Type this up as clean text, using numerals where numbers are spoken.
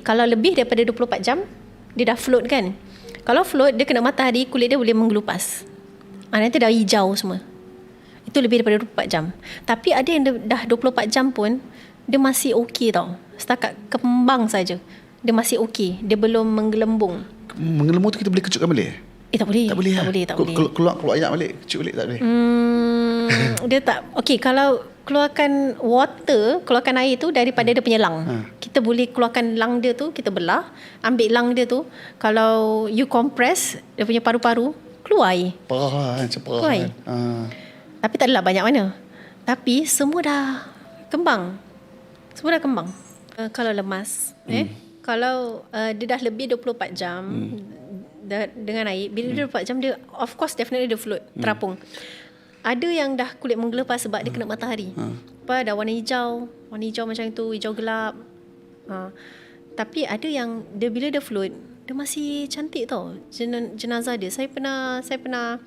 Kalau lebih daripada 24 jam, dia dah float kan. Kalau float, dia kena matahari, kulit dia boleh menggelupas. Nanti dah hijau semua. Itu lebih daripada 24 jam. Tapi ada yang dah 24 jam pun, dia masih okey tau. Setakat kembang saja, dia masih okey. Dia belum menggelembung. Menggelembung tu kita boleh kecutkan balik? Tak boleh. Tak boleh. Tak boleh. Keluar ayak balik, kecut balik tak boleh. Dia tak. Okey, kalau keluarkan keluarkan air tu daripada dia punya lung. Kita boleh keluarkan lung dia tu, kita belah, ambil lung dia tu. Kalau you compress dia punya paru-paru, keluar air. Parah kan, Keluar air. Tapi tak adalah banyak mana. Tapi semua dah kembang. Semua dah kembang. Kalau lemas, kalau dia dah lebih 24 jam dengan air, bila dia 24 jam dia, of course definitely dia float, terapung. Ada yang dah kulit menggelepar sebab dia kena matahari. Dah warna hijau macam itu, hijau gelap. Tapi ada yang bila dia float, dia masih cantik tau jenazah dia. Saya pernah